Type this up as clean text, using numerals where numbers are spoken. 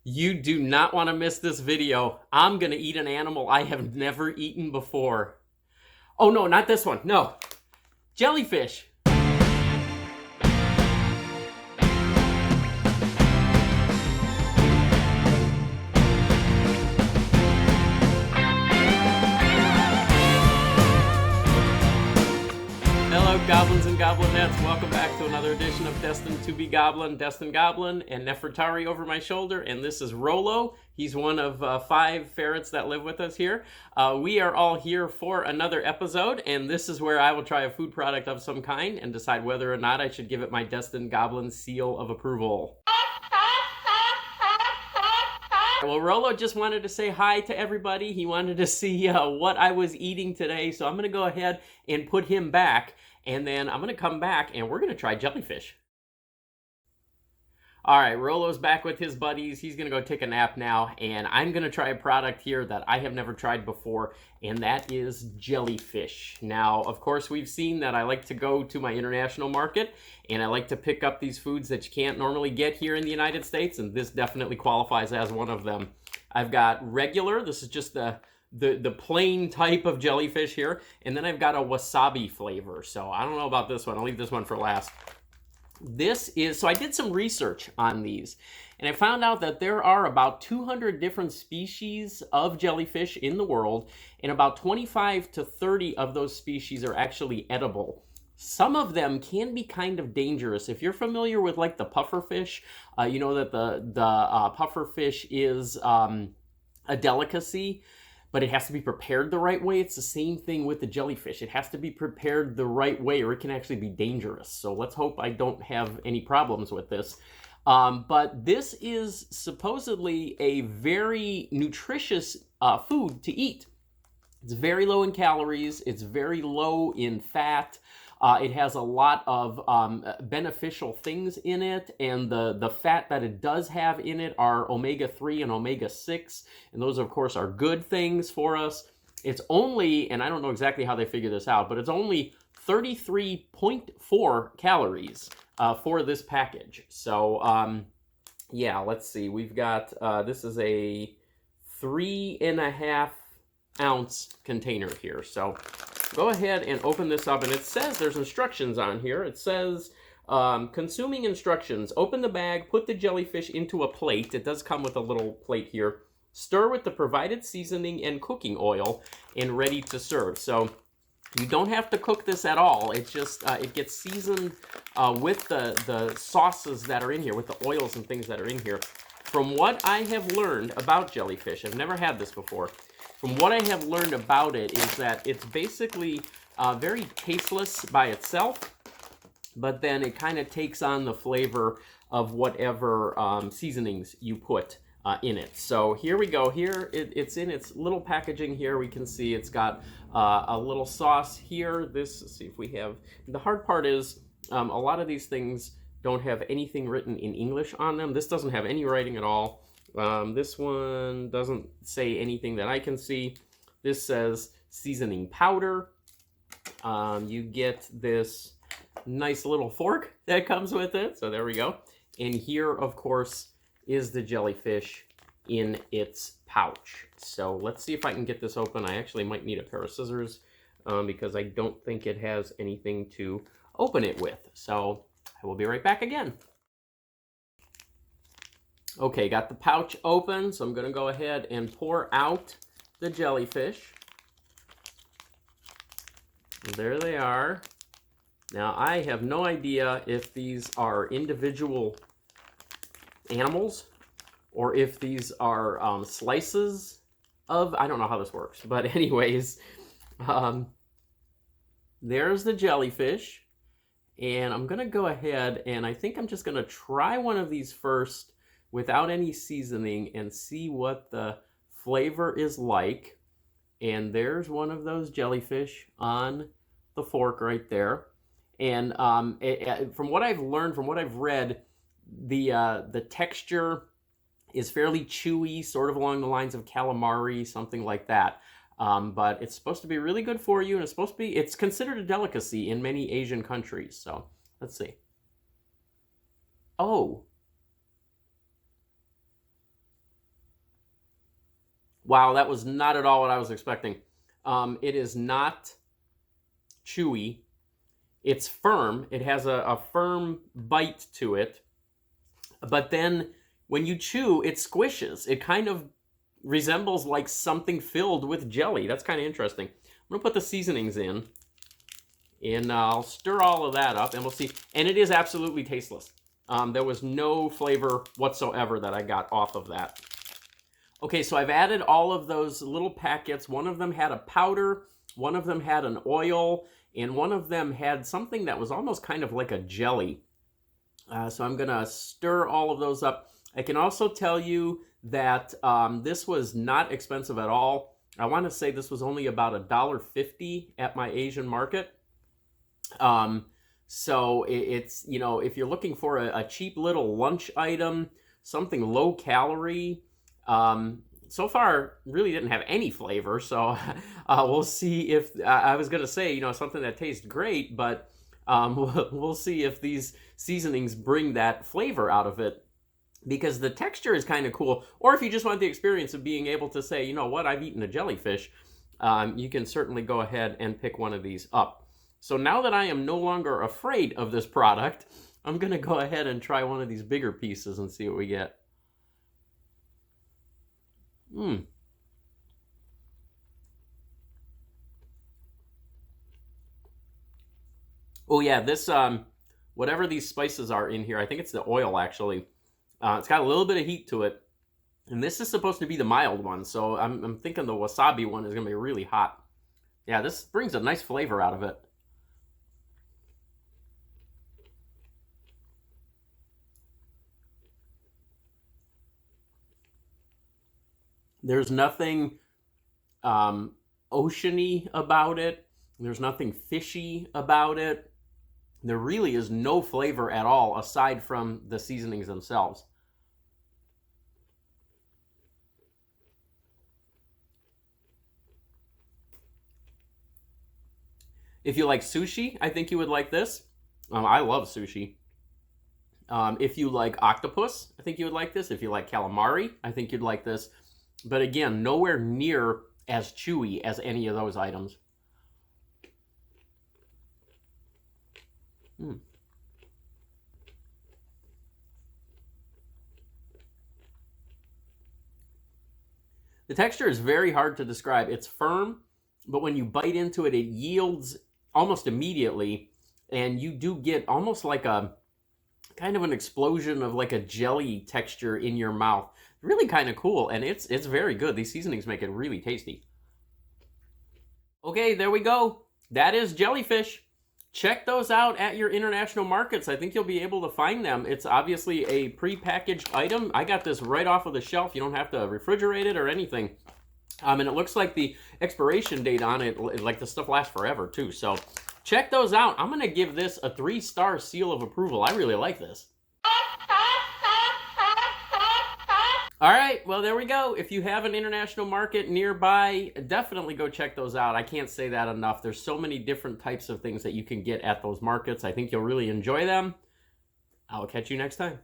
You do not want to miss this video. I'm going to eat an animal I have never eaten before. Oh no, not this one. No. Jellyfish. Hello, goblins and goblinettes. Welcome back to another edition of Destined to be Goblin, Destined Goblin, and Nefertari over my shoulder. And this is Rolo. He's one of 5 ferrets that live with us here. We are all here for another episode, and this is where I will try a food product of some kind and decide whether or not I should give it my Destined Goblin seal of approval. Well, Rolo just wanted to say hi to everybody. He wanted to see what I was eating today, so I'm going to go ahead and put him back, and then I'm going to come back, and we're going to try jellyfish. All right, Rolo's back with his buddies. He's going to go take a nap now, and I'm going to try a product here that I have never tried before, and that is jellyfish. Now, of course, we've seen that I like to go to my international market, and I like to pick up these foods that you can't normally get here in the United States, and this definitely qualifies as one of them. I've got regular. This is just the plain type of jellyfish here, and then I've got a wasabi flavor. So I don't know about this one. I'll leave this one for last. So I did some research on these, and I found out that there are about 200 different species of jellyfish in the world, and about 25 to 30 of those species are actually edible. Some of them can be kind of dangerous. If you're familiar with like the pufferfish, you know that the pufferfish is a delicacy, but it has to be prepared the right way. It's the same thing with the jellyfish. It has to be prepared the right way or it can actually be dangerous. So let's hope I don't have any problems with this. But this is supposedly a very nutritious food to eat. It's very low in calories. It's very low in fat. It has a lot of beneficial things in it, and the fat that it does have in it are omega-3 and omega-6, and those, of course, are good things for us. It's only, and I don't know exactly how they figure this out, but it's only 33.4 calories for this package. So, yeah, let's see. We've got, this is a 3.5 ounce container here. So go ahead and open this up, and it says there's instructions on here. It says consuming instructions: open the bag, put the jellyfish into a plate. It does come with a little plate here. Stir with the provided seasoning and cooking oil, and ready to serve. So you don't have to cook this at all. It's just it gets seasoned with the sauces that are in here, with the oils and things that are in here. From what I have learned about jellyfish, I've never had this before. From what I have learned about it is that it's basically very tasteless by itself, but then it kind of takes on the flavor of whatever seasonings you put in it. So here we go. Here it's in its little packaging here. We can see it's got a little sauce here. Let's see if we have, the hard part is a lot of these things don't have anything written in English on them. This doesn't have any writing at all. This one doesn't say anything that I can see. This says seasoning powder. You get this nice little fork that comes with it. So there we go. And here, of course, is the jellyfish in its pouch. So let's see if I can get this open. I actually might need a pair of scissors because I don't think it has anything to open it with. So I will be right back again. Okay, got the pouch open, so I'm going to go ahead and pour out the jellyfish. There they are. Now, I have no idea if these are individual animals or if these are slices of, I don't know how this works, but anyways, there's the jellyfish. And I'm going to go ahead and I think I'm just going to try one of these first without any seasoning and see what the flavor is like. And there's one of those jellyfish on the fork right there. And from what I've learned, from what I've read, the texture is fairly chewy, sort of along the lines of calamari, something like that. But it's supposed to be really good for you, and it's considered a delicacy in many Asian countries. So let's see. Oh, Wow, that was not at all what I was expecting. It is not chewy. It's firm. It has a firm bite to it. But then when you chew, it squishes. It kind of resembles like something filled with jelly. That's kind of interesting. I'm going to put the seasonings in. And I'll stir all of that up, and we'll see. And it is absolutely tasteless. There was no flavor whatsoever that I got off of that. Okay, so I've added all of those little packets. One of them had a powder, one of them had an oil, and one of them had something that was almost kind of like a jelly. So I'm going to stir all of those up. I can also tell you that this was not expensive at all. I want to say this was only about $1.50 at my Asian market. So it's, you know, if you're looking for a cheap little lunch item, something low calorie, so far really didn't have any flavor. So we'll see if, I was going to say, you know, something that tastes great, but we'll see if these seasonings bring that flavor out of it, because the texture is kind of cool. Or if you just want the experience of being able to say, you know what, I've eaten a jellyfish, you can certainly go ahead and pick one of these up. So now that I am no longer afraid of this product, I'm going to go ahead and try one of these bigger pieces and see what we get. Oh yeah, this, whatever these spices are in here, I think it's the oil actually. It's got a little bit of heat to it. And this is supposed to be the mild one, so I'm thinking the wasabi one is going to be really hot. Yeah, this brings a nice flavor out of it. There's nothing oceany about it. There's nothing fishy about it. There really is no flavor at all aside from the seasonings themselves. If you like sushi, I think you would like this. I love sushi. If you like octopus, I think you would like this. If you like calamari, I think you'd like this. But again, nowhere near as chewy as any of those items. The texture is very hard to describe. It's firm, but when you bite into it, it yields almost immediately, and you do get almost like a kind of an explosion of like a jelly texture in your mouth. Really kind of cool, and it's very good. These seasonings make it really tasty. Okay, there we go. That is jellyfish. Check those out at your international markets. I think you'll be able to find them. It's obviously a pre-packaged item. I got this right off of the shelf. You don't have to refrigerate it or anything. And it looks like the expiration date on it, like the stuff lasts forever too. So check those out. I'm going to give this a 3-star seal of approval. I really like this. All right, well, there we go. If you have an international market nearby, definitely go check those out. I can't say that enough. There's so many different types of things that you can get at those markets. I think you'll really enjoy them. I'll catch you next time.